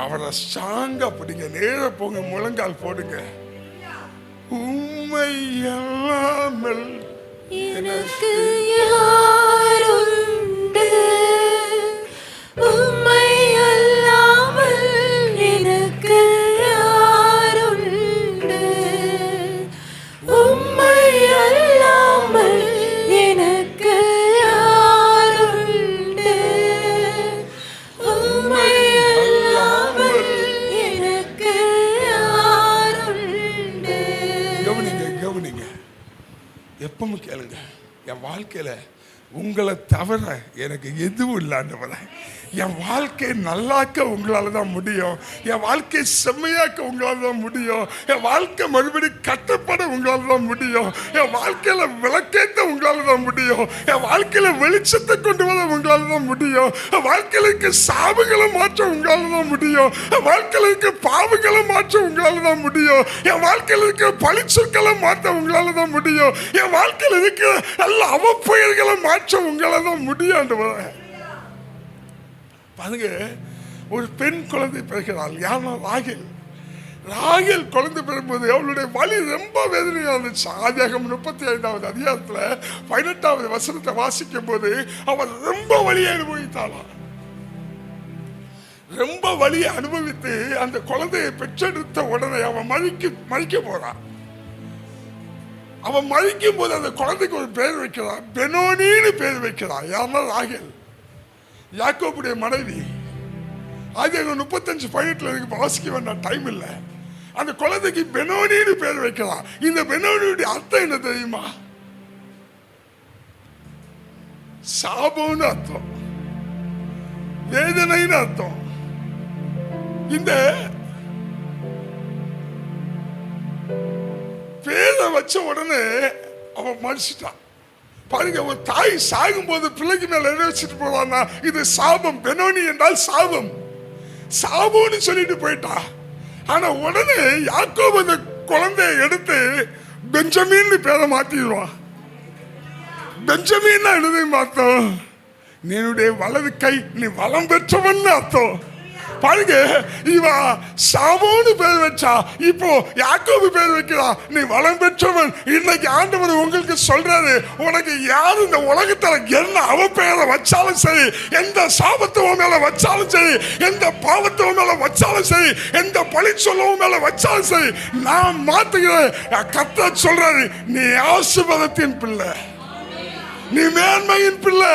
அவரை ஸ்ட்ராங்கா பிடிங்க, நேர போங்க, முழங்கால் போடுங்க. உம்மை அல்லாமல் எனக்கு யாருண்டு, உம்மை அல்லாமல் எனக்கு யாருண்டு, உம்மை அல்லாமல் எனக்கு யாருண்டு, உம்மை அல்லாமல் எனக்கு யாருண்டு. கவனிங்க, எப்பவும் கேளுங்க, என் வாழ்க்கையில உங்களை தவிர எனக்கு எதுவும் இல்லாண்டவர. என் வாழ்க்கையை நல்லாக்க உங்களால தான் முடியும், என் வாழ்க்கையை செம்மையாக்க உங்களால தான் முடியும், என் வாழ்க்கை மறுபடியும் கட்டப்பட உங்களால தான் முடியும், என் வாழ்க்கையில விளக்கேற்ற உங்களால தான் முடியும், என் வாழ்க்கையில வெளிச்சத்தை கொண்டு வர உங்களால தான் முடியும், என் வாழ்க்கையில இருக்க சாபங்களை மாற்ற உங்களால தான் முடியும், என் வாழ்க்கையில இருக்க பாவங்களை மாற்ற உங்களால தான் முடியும், என் வாழ்க்கையில இருக்கிற பழிச்சொற்களை மாற்ற உங்களால தான் முடியும், என் வாழ்க்கையில இருக்கிற நல்ல அவப்பெயர்களை மாற்ற உங்களால தான் முடியும். பாருங்க, ஒரு பெண் குழந்தை பிறக்கிறாள். யாருன்னா ராகேல். ராகேல் குழந்தை பெறும்போது அவளுடைய வலி ரொம்ப வேதனையா இருந்துச்சு. ஆதியாகமம் 35வது அதிகாரத்துல 18வது வசனத்தை வாசிக்கும் போது அவள் ரொம்ப வலியை அனுபவித்தாளாம். ரொம்ப வலியை அனுபவித்து அந்த குழந்தையை பெற்றெடுத்த உடனே அவன் மறிக்க போறான். அவன் மறிக்கும் போது அந்த குழந்தைக்கு ஒரு பேர் வைக்கிறான், பெனோனின்னு பேர் வைக்கிறான். யாருன்னா ராகேல், யாக்கோபுடைய மனைவி. ஆதியாகமம் 35:18 இருக்கு, வாசிக்க வேண்டாம், டைம் இல்லை. அந்த குழந்தைக்கு பெனோனின்னு பேர் வைக்கலாம். இந்த பெனோனியுடைய அர்த்தம் என்ன தெரியுமா? சாபம்னு அர்த்தம், வேதனைன்னு அர்த்தம். இந்த பேரை வச்ச உடனே அவன் மறிச்சிட்டான். பாருங்க, ஒரு தாய் சாகும் போது பிள்ளைக்கு மேல என்ன வச்சுட்டு போவான்னா, இது சாபம். பெனோனி என்றால் சாபம், சாபம்னு சொல்லிட்டு போயிட்டா. ஆனா உடனே யாக்கோபு அந்த குழந்தையை எடுத்து பெஞ்சமின்னு பேரை மாத்திடுவான். பெஞ்சமின் எழுதி மாத்தோம், நீனுடைய வலது கை, நீ வளம் பெற்றவன் அர்த்தம். பாருங்க, இவா சாமோன்னு பேர் வச்சா, இப்போ யாக்கோபு பேர் வைக்கிறா, நீ வளம் பெற்றவன். இன்னைக்கு ஆண்டவர் உங்களுக்கு சொல்றாரு, உனக்கு யாரு இந்த உலகத்துல என்ன அவ பெயரை வச்சாலும் சரி, எந்த சாபத்துவம் மேல வச்சாலும் சரி, எந்த பாவத்துவம் மேல வச்சாலும் சரி, எந்த பழி சொல்லவும் மேல வச்சாலும் சரி, நான் மாத்துகிறேன். கர்த்தர் சொல்றாரு, நீ ஆசீர்வாதத்தின் பிள்ளை, நீ மேன்மையின் பிள்ளை,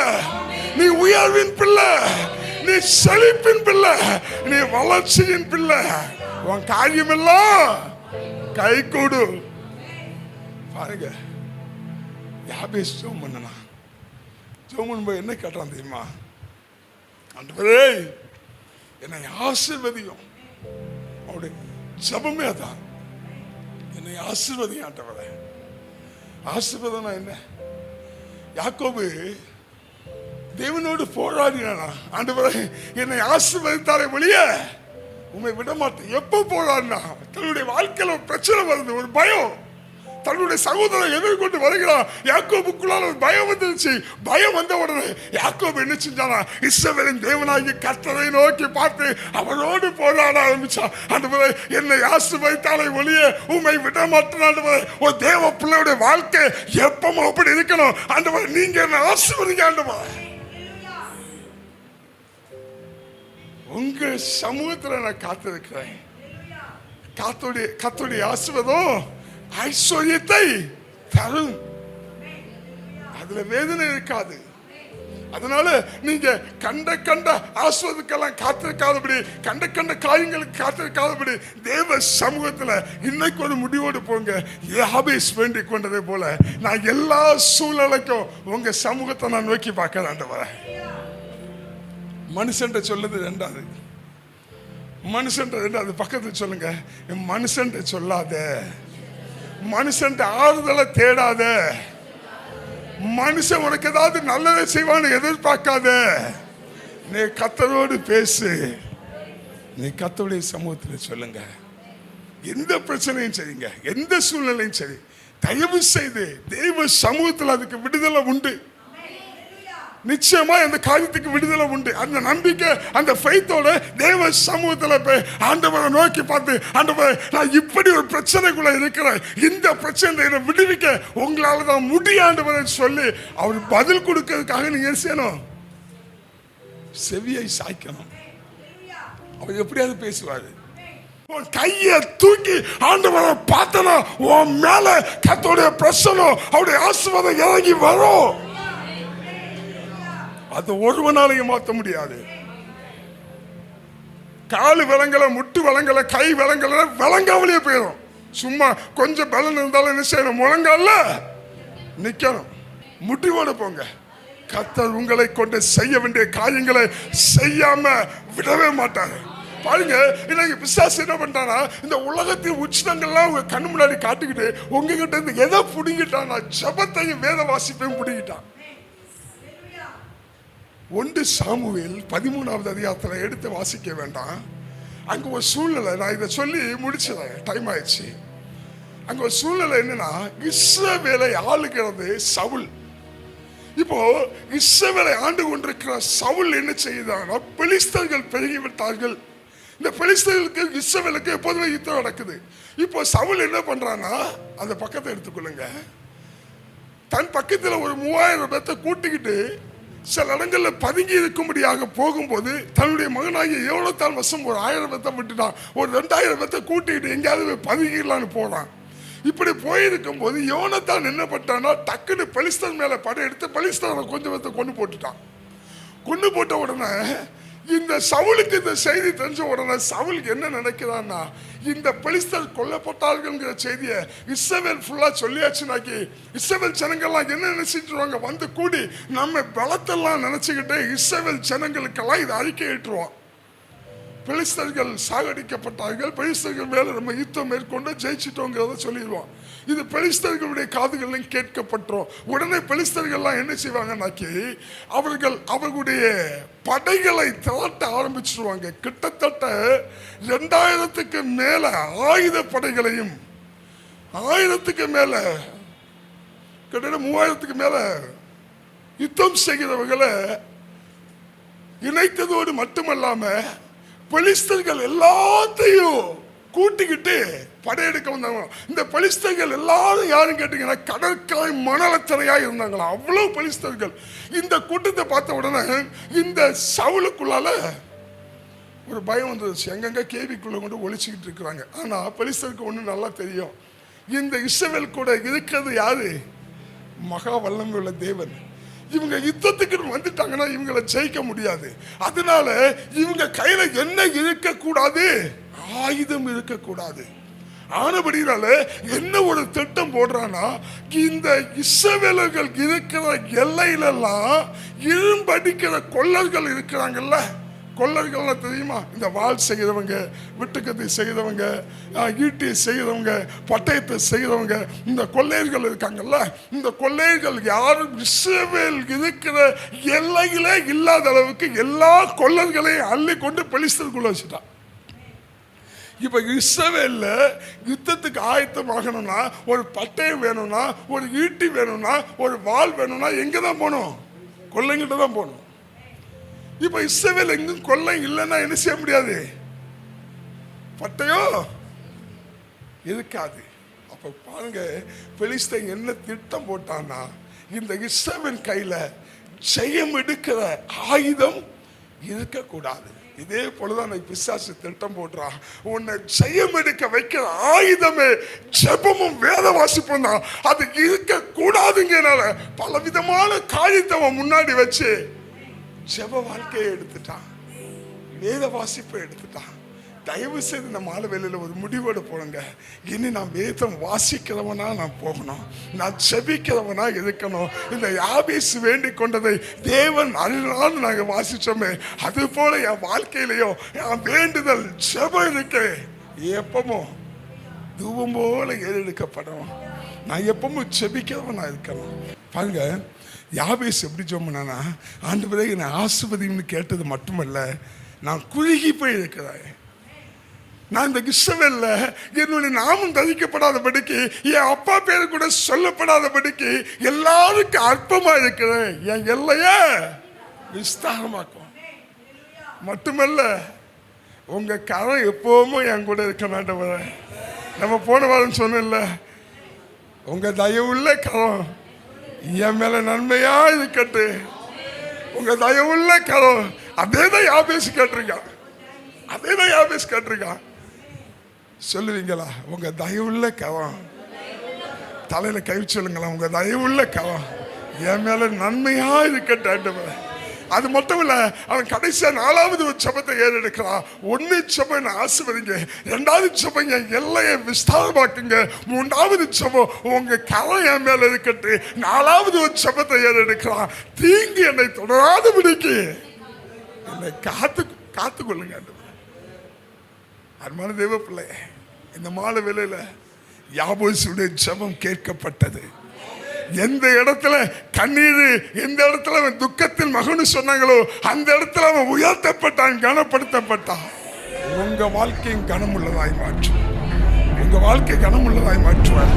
நீ உயர்வின் பிள்ளை, நீ செழிப்பின் பிள்ளை, நீ வளர்ச்சியின் பிள்ளை. உன் காரியம் எல்லாம் கை கூடு. பாருங்க, யாபேஸ் ஜெபம் பண்ணனா, ஜெபம் பண்ணும்போது என்ன கேட்டான் தெரியுமா? ஆண்டவரே என்னை ஆசீர்வதியும். அவருடைய ஜெபமே அதான், என்னை ஆசீர்வதியும் ஆண்டவரே. ஆசீர்வாதம்னா என்ன? யாக்கோபு தேவனோடு போராடினா, ஆண்டவரே என்னை ஆசீர்வதித்தாலே ஒழிய உண்மை விட மாட்டேன். எப்போ போராடினா? தன்னுடைய வாழ்க்கையில ஒரு பிரச்சனை வருது, ஒரு பயம், தன்னுடைய சகோதரன் எதிர்கொண்டு வருகிறான். யாக்கோபுக்குள்ளால ஒரு பயம் வந்துருச்சு. பயம் வந்த உடனே யாக்கோபு என்ன செஞ்சானா? இஸ்ரவேலின் தேவனாகிய கர்த்தரை நோக்கி பார்த்து அவரோடு போராட ஆரம்பிச்சான். ஆண்டவரே என்னை ஆசீர்வதித்தாலே ஒழிய உம்மை விட மாட்டேன் ஆண்டவரே. ஒரு தேவ பிள்ளையுடைய வாழ்க்கை எப்பவும் அப்படி இருக்கணும். ஆண்டவரே நீங்க என்னை ஆசீர்வதிங்க ஆண்டவரே. உங்க சமூகத்துல நான் காத்திருக்கிறேன். கர்த்தருடைய ஆசீர்வாதம் ஐஸ்வர்யத்தை தரும். அதுல வேதனை இருக்காது. அதனால நீங்க கண்ட ஆஸ்வதுக்கெல்லாம் காத்திருக்காதபடி, கண்ட காரியங்களுக்கு காத்திருக்காதபடி தேவ சமூகத்துல இன்னைக்கு ஒரு முடிவோடு போங்க. யாபேஸ் வேண்டிக் கொண்டதை போல நான் எல்லா சூழ்நிலைக்கும் உங்க சமூகத்தை நான் நோக்கி பார்க்க ஆண்டவரே. மனுஷன் சொல்லுது ரெண்டாவது, மனுஷன் ரெண்டாவது பக்கத்தில் சொல்லுங்க, மனுஷன் சொல்லாத, மனுஷன் ஆறுதலை தேடாத, மனுஷன் உனக்கு ஏதாவது நல்லதை செய்வான்னு எதிர்பார்க்காத. நீ கர்த்தரோடு பேசு, நீ கர்த்தருடைய சமூகத்தில் சொல்லுங்க. எந்த பிரச்சனையும் சரிங்க, எந்த சூழ்நிலையும் சரி, தயவு செய்து தெய்வ சமூகத்தில் அதுக்கு விடுதலை உண்டு. நிச்சயமா அந்த காரியத்துக்கு விடுதலை உண்டு. அந்த நம்பிக்கை, அந்த ஃபெய்த்தோட தேவ சமூகத்துல போய் ஆண்டவரை நோக்கி பார்த்து, ஆண்டவரே நான் இப்படி ஒரு பிரச்சனைக்குள்ள இருக்கிறேன், இந்த பிரச்சனை விடுவிக்க உங்களால தான் முடியும் ஆண்டவரை சொல்லி அவர் பதில் கொடுக்கிறதுக்காக நீங்க என்ன செய்யணும்? செவியை சாய்க்கணும். அவர் எப்படியாவது பேசுவாரு. உன் கையை தூக்கி ஆண்டவரை பார்த்தனா உன் மேல கர்த்தருடைய பிரசன்னம், அவருடைய ஆசீர்வாதம் இறங்கி வரும். அது ஒருவனாலையும் மாற்ற முடியாது. காலு விலங்கல, முட்டு விலங்கல, கை விலங்கல, விளங்காமலே போயிடும். சும்மா கொஞ்சம் பலன் இருந்தாலும் என்ன செய்யணும்? முழங்கால நிக்கணும். முடிவோட போங்க. கர்த்தர் உங்களை கொண்டு செய்ய வேண்டிய காரியங்களை செய்யாம விடவே மாட்டாங்க. பாருங்க, இன்னைக்கு பிசாசு என்ன பண்றானா, இந்த உலகத்தின் உச்சிதங்கள்லாம் உங்க கண்ணு முன்னாடி காட்டுக்கிட்டு உங்ககிட்ட இருந்து எதை புடுங்கிட்டானா? ஜபத்தையும் வேத வாசிப்பையும் புடுங்கிட்டான். 1 சாமுவேல் 13வது அதிகாரத்தில் எடுத்து வாசிக்க வேண்டாம். அங்க ஒரு சூழ்நிலை, நான் இதை சொல்லி முடிச்சேன், டைம் ஆயிடுச்சு. அங்க ஒரு சூழ்நிலை என்னன்னா, இஸ்ரவேலை ஆளுகிறது சவுல். இப்போ இஸ்ரவேலை ஆண்டு கொண்டிருக்கிற சவுல் என்ன செய்தாங்கன்னா, பெலிஸ்தர்கள் பெருகிவிட்டார்கள். இந்த பெலிஸ்தர்களுக்கு இஸ்ரவேலுக்கு எப்போதுமே யுத்தம் நடக்குது. இப்போ சவுல் என்ன பண்றான்னா, அந்த பக்கத்தை எடுத்துக்கொள்ளுங்க, தன் பக்கத்தில் ஒரு 3000 பேர்த்தை கூட்டிக்கிட்டு சில இடங்களில் பதுங்கி இருக்கும்படியாக போகும்போது தன்னுடைய மகனாகிய யோனத்தான் வசம் ஒரு 1000 பேர்த்தை விட்டுட்டான். ஒரு 2000 பேர்த்தை கூட்டிக்கிட்டு எங்கேயாவது பதுங்கிடலான்னு போனான். இப்படி போயிருக்கும் போது யோனத்தான் என்ன பண்ணான்னா, டக்குன்னு பெலிஸ்தர் மேல படையெடுத்து பெலிஸ்தரை கொஞ்சம் பேர்த்தை கொண்டு போட்டுட்டான். கொண்டு போட்ட உடனே இந்த சவுலுக்கு இந்த செய்தி தெரிஞ்ச உடனே சவுலுக்கு என்ன நினைக்கிறான்னா, இந்த பெலிஸ்தர் கொல்லப்பட்டார்கள்ங்கிற செய்தியை இஸ்ரவேல் ஃபுல்லா சொல்லியாச்சுனாக்கி இஸ்ரவேல் ஜனங்கள்லாம் என்ன நினைச்சிட்டுருவாங்க? வந்து கூடி நம்ம பலத்தெல்லாம் நினைச்சுக்கிட்டு இஸ்ரவேல் ஜனங்களுக்கெல்லாம் இதை அறிக்கையிட்டுருவோம். பெலிஸ்தர்கள் சாகடிக்கப்பட்டார்கள், பெலிஸ்தர்கள் மேல நம்ம யுத்தம் மேற்கொண்டு ஜெயிச்சிட்டோங்கிறத சொல்லிடுவோம். இது பெலிஸ்தர்களுடைய காதுகளிலும் கேட்கப்பட்டோம். உடனே பெலிஸ்தர்கள்லாம் என்ன செய்வாங்கன்னாக்கி அவர்களுடைய படைகளை திரட்ட ஆரம்பிச்சிருவாங்க. கிட்டத்தட்ட 2000க்கு மேல ஆயுத படைகளையும் 1000க்கு மேல கிட்டத்தட்ட 3000க்கு மேல யுத்தம் செய்கிறவர்களை இணைத்ததோடு மட்டுமல்லாம பெலிஸ்தர்கள் எல்லாத்தையும் கூட்டிக்கிட்டு படையெடுக்க வந்தாங்க. இந்த பெலிஸ்தர்கள் எல்லாரும் யாரும் கேட்டீங்கன்னா கடற்கரை மணலத்தனையா இருந்தாங்களா, அவ்வளவு பெலிஸ்தர்கள். இந்த கூட்டத்தை பார்த்த உடனே இந்த சவுலுக்குள்ளால ஒரு பயம் வந்துருச்சு. எங்கெங்க கேள்விக்குள்ள கொண்டு ஒழிச்சுக்கிட்டு இருக்கிறாங்க. ஆனா பெலிஸ்தருக்கு ஒண்ணு நல்லா தெரியும், இந்த இஸ்ரவேல் கூட இருக்கிறது யாரு? மகா வல்லமை உள்ள தேவன். இவங்க யுத்தத்துக்கு வந்துட்டாங்கன்னா இவங்களை ஜெயிக்க முடியாது. அதனால இவங்க கையில என்ன இருக்கக்கூடாது? ஆயுதம் இருக்கக்கூடாது. ஆனபடினால என்ன ஒரு திட்டம் போடுறான்னா, இந்த இஸ்ரவேலர்கள் இருக்கிற எல்லையிலெல்லாம் இரும்படிக்கிற கொல்லர்கள் இருக்கிறாங்கல்ல, கொல்லர்கள்லாம் தெரியுமா? இந்த வாள் செய்கிறவங்க, விட்டுக்கத்தை செய்கிறவங்க, ஈட்டி செய்கிறவங்க, பட்டயத்தை செய்கிறவங்க, இந்த கொள்ளையர்கள் இருக்காங்கல்ல, இந்த கொள்ளையர்கள் யாரும் இஸ்ரவேல் இருக்கிற எல்லையிலே இல்லாத அளவுக்கு எல்லா கொல்லர்களையும் அள்ளி கொண்டு பெலிஸ்தருக்குள்ள வச்சுட்டான். இப்ப இஸ்ரவேல்ல யுத்தத்துக்கு ஆயத்தமாகணும்னா, ஒரு பட்டயம் வேணும்னா, ஒரு ஈட்டி வேணும்னா, ஒரு வாள் வேணும்னா எங்க தான் போகணும்? கொள்ளைங்கிட்ட தான் போகணும். இப்ப இஸ்ரவேல் எங்கும் கொள்ளை இல்லைன்னா என்ன செய்ய முடியாது? பட்டயம் இருக்காது. அப்ப பாருங்க, பெலிஸ்தன் என்ன திட்டம் போட்டான்னா, இந்த இஸ்ரவேல் கையில ஜெயம் எடுக்கிற ஆயுதம் இருக்கக்கூடாது. இதே போலதான் பிசாசு திட்டம் போடுறான். உன்னை ஜெயம் எடுக்க வைக்கிற ஆயுதமே ஜெபமும் வேத வாசிப்பும் தான். அது இருக்க கூடாதுங்கனால பலவிதமான காரியத்தை அவன் முன்னாடி வச்சு ஜெப வாழ்க்கையை எடுத்துட்டான், வேத வாசிப்பை எடுத்துட்டான். தயவு செய்து இந்த மாலை வேளையில ஒரு முடிவோடு போடுங்க. இனி நான் வேதம் வாசிக்கிறவனா நான் போகணும், நான் ஜெபிக்கிறவனா இருக்கணும். இந்த யாபேஸ் வேண்டிக் கொண்டதை தேவன் அருளான்னு நாங்கள் வாசிச்சோமே, அது போல என் வாழ்க்கையிலையும் என் வேண்டுதல் ஜெபம் இருக்கு. எப்பவும் தூவம் போல ஏறெடுக்கப்படும். நான் எப்பவும் ஜெபிக்கிறவனா இருக்கணும். பாருங்க, யாபேஸ் எப்படி ஜெபம்னா, ஆண்டவரே என்னை ஆசீர்வதின்னு கேட்டது மட்டுமல்ல, நான் குறுகி போய் இருக்கிறேன். நான் இந்த இஸ்ரவேல்ல என்னுடைய நாமம் தரிக்கப்படாதபடிக்கு, என் அப்பா பேரு கூட சொல்லப்படாதபடிக்கு எல்லாருக்கும் அற்பமா இருக்கிறேன். என் எல்லைய விஸ்தாரமாக்கும். மட்டுமல்ல, உங்க கரம் எப்பவுமே என் கூட இருக்க மாட்டேன். நம்ம போன வாரம் சொன்ன, உங்க தயவுள்ள கரம் என் மேல நன்மையா இருக்கட்டு. உங்க தயவுள்ள கரம். அதேதான் யாபேஸ் கேட்டிருக்கான், அதேதான் யாபேஸ் கேட்டிருக்கான். சொல்லுவீங்களா? உங்க தயவுள்ள கரம். தலையில கை சொல்லுங்களா, உங்க தயவுள்ள கரம் என் மேல நன்மையா இருக்கட்டும். அது மட்டும் இல்ல, அவன் கடைசியா 4வது ஒரு ஜெபத்தை ஏறெடுக்கிறான். 1 ஜெபம் ஆசீர்வதிங்க, 2வது ஜெபம் என் எல்லையை விஸ்தாரமாக்குங்க, 3வது ஜெபம் உங்க கரம் என் மேல இருக்கட்டு, 4வது ஒரு ஜெபத்தை ஏறெடுக்கிறான். தீங்கு என்னை தொடராதபடிக்கு என்னை காத்துக்கொள்ளுங்க. அருமையான தேவ பிள்ளை, இந்த மாலை வேளையில யாபேசுடைய ஜெபம் கேட்கப்பட்டது. எந்த இடத்துல கண்ணீர், எந்த இடத்துல அவன் துக்கத்தின் மகன்னு சொன்னாங்களோ அந்த இடத்துல அவன் உயர்த்தப்பட்டான், கனப்படுத்தப்பட்டான். உங்க வாழ்க்கையும் கனமுள்ளதாய் மாற்றும். உங்க வாழ்க்கை கனமுள்ளதாய் மாற்றுவார்.